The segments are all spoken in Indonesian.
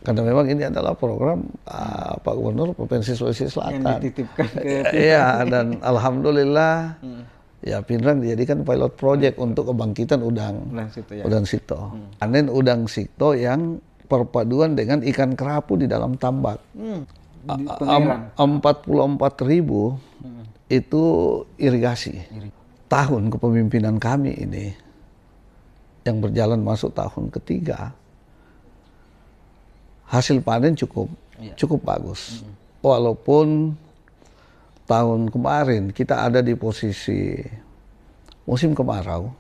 Karena memang ini adalah program Pak Gubernur Provinsi Sulawesi Selatan. Yang dititipkan ke Iya, dan alhamdulillah ya Pinrang dijadikan pilot project untuk kebangkitan udang Sito ya. udang sito. Panen udang sito yang perpaduan dengan ikan kerapu di dalam tambak. Di pengairan. 44.000 itu irigasi. Tahun kepemimpinan kami ini yang berjalan masuk tahun ketiga, hasil panen cukup bagus. Walaupun tahun kemarin kita ada di posisi musim kemarau.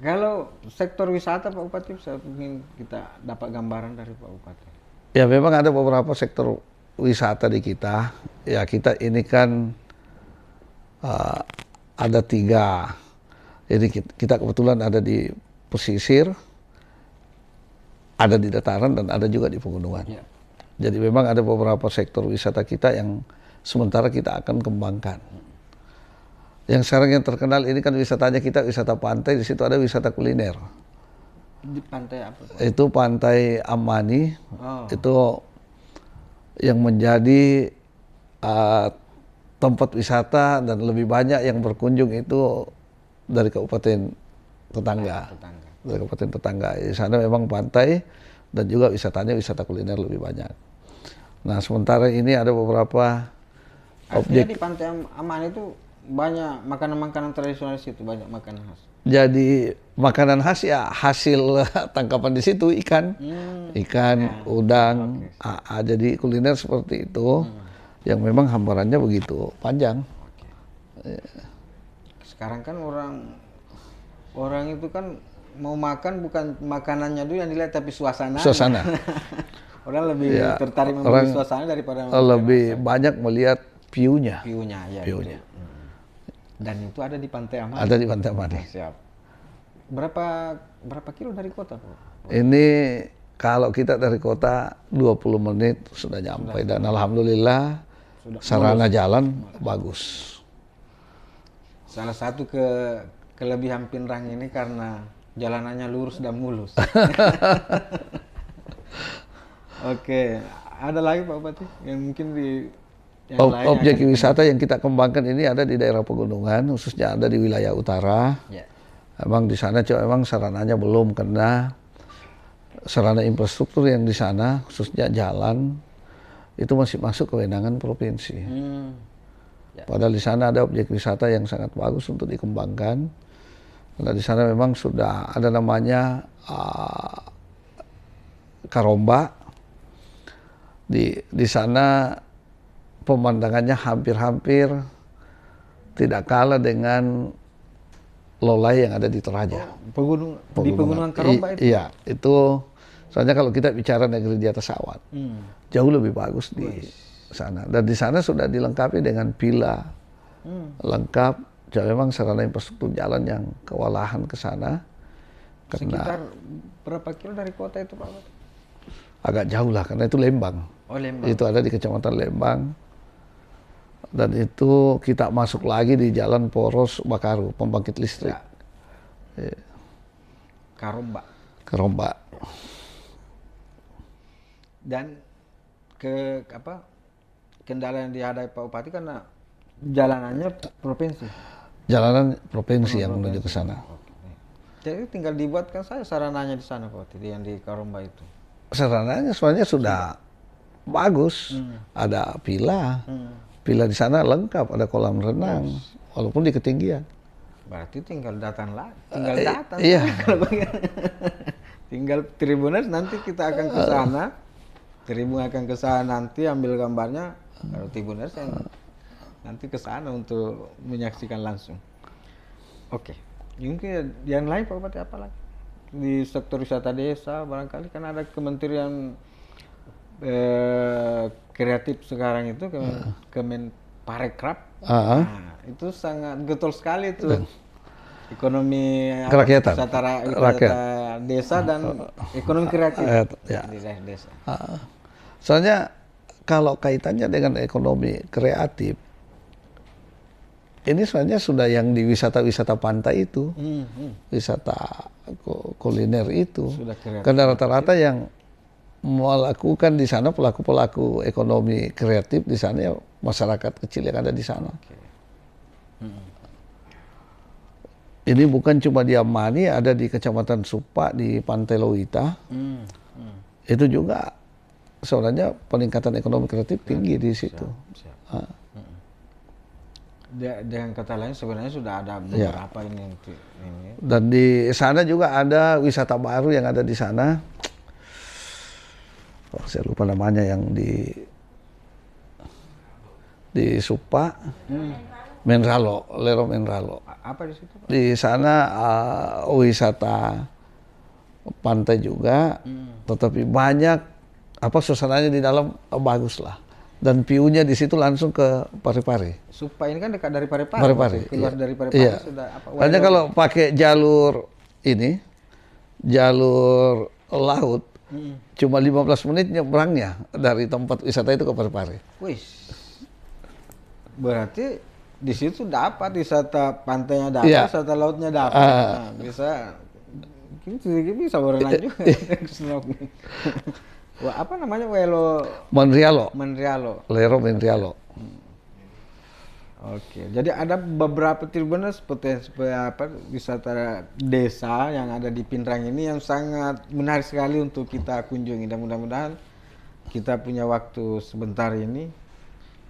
Kalau sektor wisata Pak Bupati, saya ingin kita dapat gambaran dari Pak Bupati. Ya memang ada beberapa sektor wisata di kita. Ya kita ini kan ada 3. Jadi kita kebetulan ada di pesisir, ada di dataran, dan ada juga di pegunungan. Ya. Jadi memang ada beberapa sektor wisata kita yang sementara kita akan kembangkan. Yang sekarang yang terkenal ini kan wisatanya kita wisata pantai, di situ ada wisata kuliner. Di pantai apa Pak? Itu Pantai Amani, Oh. itu yang menjadi tempat wisata dan lebih banyak yang berkunjung itu dari kabupaten tetangga. Dari kabupaten tetangga. Di sana memang pantai dan juga wisatanya wisata kuliner lebih banyak. Nah sementara ini ada beberapa Artinya objek. di Pantai Aman itu banyak makanan-makanan tradisional di situ, banyak makanan khas. Jadi makanan khas ya hasil tangkapan di situ ikan, udang. Jadi kuliner seperti itu yang memang hambarannya begitu panjang. Sekarang kan orang itu kan mau makan bukan makanannya dulu yang dilihat tapi suasana. Suasana. Orang lebih tertarik membeli suasana daripada lebih banyak melihat view-nya. view-nya ya. View-nya. Dan itu ada di Pantai Aman. Ada di Pantai Amani. Siap. Berapa kilo dari kota Pak? Ini kalau kita dari kota 20 menit sudah nyampe dan alhamdulillah sarana jalan bagus. Salah satu kelebihan Pinrang ini karena jalanannya lurus dan mulus. Oke, ada lagi Pak Bupati yang mungkin yang lain Objek wisata yang kita kembangkan ini ada di daerah pegunungan, khususnya ada di wilayah utara. Ya. Emang di sana memang sarananya belum, karena sarana infrastruktur yang di sana, khususnya jalan, itu masih masuk kewenangan provinsi. Ya. Padahal di sana ada objek wisata yang sangat bagus untuk dikembangkan. Karena di sana memang sudah ada namanya Karomba. Di sana pemandangannya hampir-hampir tidak kalah dengan Lolai yang ada di Toraja. Di pegunungan Karomba itu? Iya, itu soalnya kalau kita bicara negeri di atas awan, jauh lebih bagus di sana. Dan di sana sudah dilengkapi dengan villa, lengkap. Jadi memang sarana infrastruktur jalan yang kewalahan ke sana. Sekitar berapa kilo dari kota itu Pak? Agak jauh lah, karena itu Lembang. Oh Lembang. Itu ada di Kecamatan Lembang. Dan itu kita masuk lagi di Jalan Poros Bakaru, pembangkit listrik. Ya. Karomba. Dan kendala yang dihadapi Pak Bupati karena jalanannya provinsi. Jalanan provinsi yang menuju ke sana. Jadi tinggal dibuatkan saja sarananya di sana Pak Bupati, yang di Karomba itu. Sarananya sebenarnya sudah bagus. Ada villa. Villa di sana lengkap, ada kolam renang, walaupun di ketinggian. Berarti tinggal datang. Iya. Tinggal Tribuners nanti kita akan ke sana. Tribun akan ke sana nanti ambil gambarnya. Kalau Tribuners yang nanti ke sana untuk menyaksikan langsung. Oke. Mungkin yang lain Pak Bupati apa lagi? Di sektor wisata desa barangkali kan ada kementerian kreatif sekarang itu, Kemenparekraf. Nah, itu sangat getol sekali tuh. Ekonomi kerakyatan, wisata desa dan ekonomi kreatif di desa. Soalnya kalau kaitannya dengan ekonomi kreatif, ini sebenarnya sudah yang di wisata-wisata pantai itu, wisata kuliner itu. Sudah kreatif. Karena rata-rata yang melakukan di sana pelaku-pelaku ekonomi kreatif di sana ya masyarakat kecil yang ada di sana. Ini bukan cuma di Amani, ada di Kecamatan Supa, di Pantai Lowita. Itu juga sebenarnya peningkatan ekonomi kreatif tinggi di situ. Dengan kata lain sebenarnya sudah ada beberapa ini. Dan di sana juga ada wisata baru yang ada di sana. Oh, saya lupa namanya yang di Supa. Menralo, Lero Menralo. Apa di situ, Pak? Di sana wisata pantai juga, tetapi banyak suasananya di dalam bagus lah. Dan view-nya di situ langsung ke Parepare. Supa ini kan dekat dari Parepare. Parepare. Keluar dari Parepare Iya. sudah apa? Hanya kalau pakai jalur ini, jalur laut, cuma 15 menit nyebrangnya dari tempat wisata itu ke Parepare. Wih. Berarti di situ dapat wisata pantainya dapat, wisata lautnya dapat. Nah, bisa berenang juga. Wah, apa namanya? Monrealo. Lero Monrealo. Oke, jadi ada beberapa Tribuners potensi wisata desa yang ada di Pinrang ini yang sangat menarik sekali untuk kita kunjungi. Dan mudah-mudahan kita punya waktu sebentar ini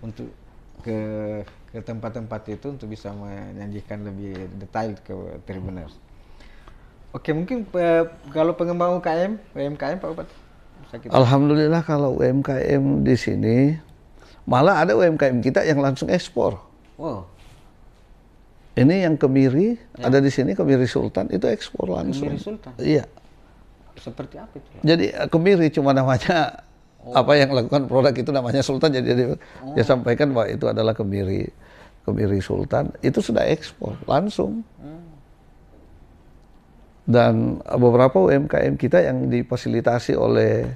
untuk ke tempat-tempat itu untuk bisa menyajikan lebih detail ke Tribuners. Oke, mungkin kalau pengembangan UMKM Pak Bupati. Alhamdulillah kalau UMKM di sini malah ada UMKM kita yang langsung ekspor. Wow. Ini yang kemiri ada di sini, kemiri Sultan itu ekspor langsung. Kemiri Sultan. Iya. Seperti apa itu? Jadi kemiri cuma namanya apa yang lakukan produk itu namanya Sultan, jadi dia sampaikan bahwa itu adalah kemiri Sultan, itu sudah ekspor langsung. Dan beberapa UMKM kita yang difasilitasi oleh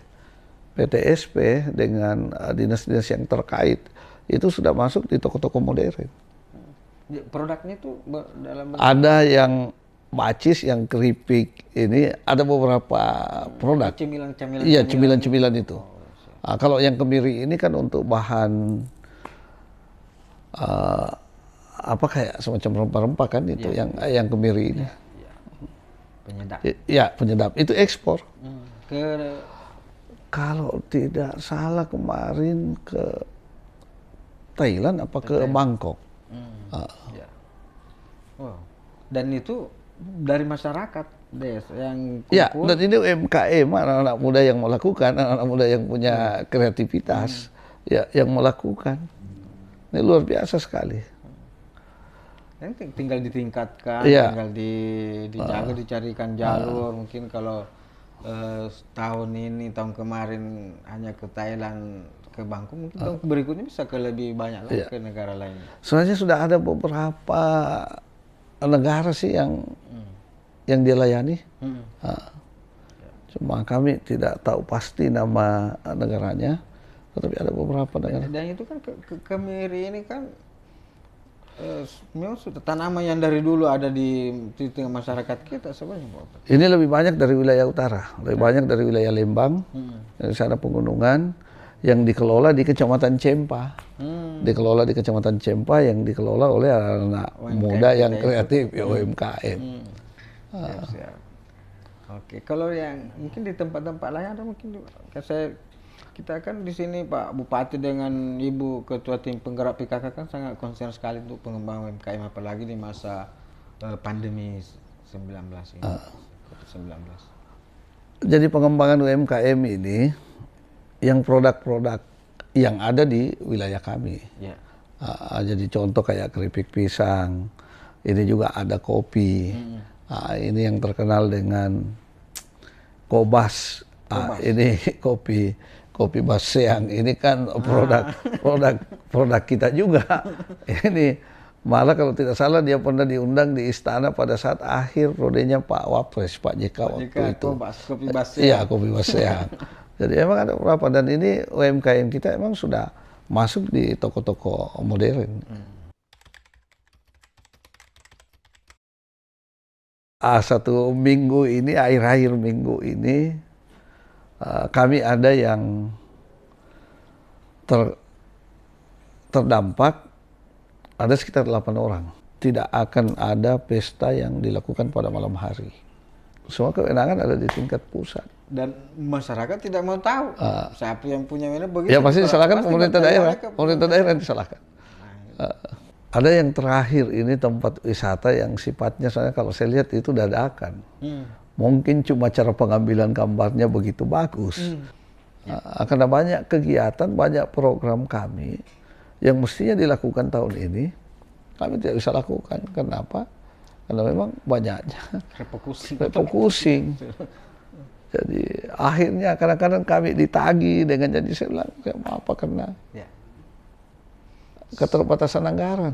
PTSP dengan dinas-dinas yang terkait itu sudah masuk di toko-toko modern. Produknya itu dalam ada yang macis, yang keripik, ini ada beberapa produk. Cemilan-cemilan. Iya, cemilan-cemilan itu. Nah, kalau yang kemiri ini kan untuk bahan kayak semacam rempah-rempah kan itu yang kemiri ini. Penyedap. Iya, penyedap. Itu ekspor. Kalau tidak salah kemarin ke Thailand apa ke Bangkok. Wow. Dan itu dari masyarakat yang kumpul. Ya, dan ini UMKM, anak-anak muda yang melakukan, anak-anak muda yang punya kreativitas, yang melakukan. Ini luar biasa sekali. Tinggal ditingkatkan, tinggal dijaga, dicarikan jalur. Mungkin kalau tahun kemarin hanya ke Thailand, ke Bangkok, mungkin tahun berikutnya bisa ke lebih banyak lagi ke negara lain. Sebenarnya sudah ada beberapa negara sih yang dilayani. Cuma kami tidak tahu pasti nama negaranya, tetapi ada beberapa negara. Dan itu kan kemiri ini kan memang sudah tanaman yang dari dulu ada di tengah masyarakat kita sebenarnya, Pak. Ini lebih banyak dari wilayah utara, lebih banyak dari wilayah Lembang, di sana pegunungan yang dikelola di Kecamatan Cempa, dikelola di Kecamatan Cempa yang dikelola oleh anak muda yang kreatif, UMKM. Siap. Oke, kalau yang mungkin di tempat-tempat lain ada mungkin kita kan di sini Pak Bupati dengan Ibu Ketua Tim Penggerak PKK kan sangat concern sekali untuk pengembangan UMKM, apalagi di masa pandemi 19 ini. COVID-19. Jadi pengembangan UMKM ini yang produk-produk yang ada di wilayah kami. Jadi contoh kayak keripik pisang, ini juga ada kopi. Ini yang terkenal dengan Kobas. Ini kopi Baseang, ini kan produk kita juga. Ini malah kalau tidak salah dia pernah diundang di istana pada saat akhir prodenya Pak Wapres, Pak JK waktu itu. Kopi Baseang. Iya, kopi Baseang. Jadi emang ada beberapa, dan ini UMKM kita emang sudah masuk di toko-toko modern. satu minggu ini, akhir-akhir minggu ini, kami ada yang terdampak, ada sekitar 8 orang. Tidak akan ada pesta yang dilakukan pada malam hari. Semua kewenangan ada di tingkat pusat. Dan masyarakat tidak mau tahu siapa yang punya ini begitu. Ya pasti disalahkan pemerintah daerah. Pemerintah daerah yang disalahkan. Ada yang terakhir ini tempat wisata yang sifatnya, soalnya kalau saya lihat itu dadakan. Mungkin cuma cara pengambilan gambarnya begitu bagus. Karena banyak kegiatan, banyak program kami yang mestinya dilakukan tahun ini, kami tidak bisa lakukan. Kenapa? Karena memang banyaknya refocusing. Jadi akhirnya kadang-kadang kami ditagi dengan janji, saya bilang, apa karena keterbatasan anggaran.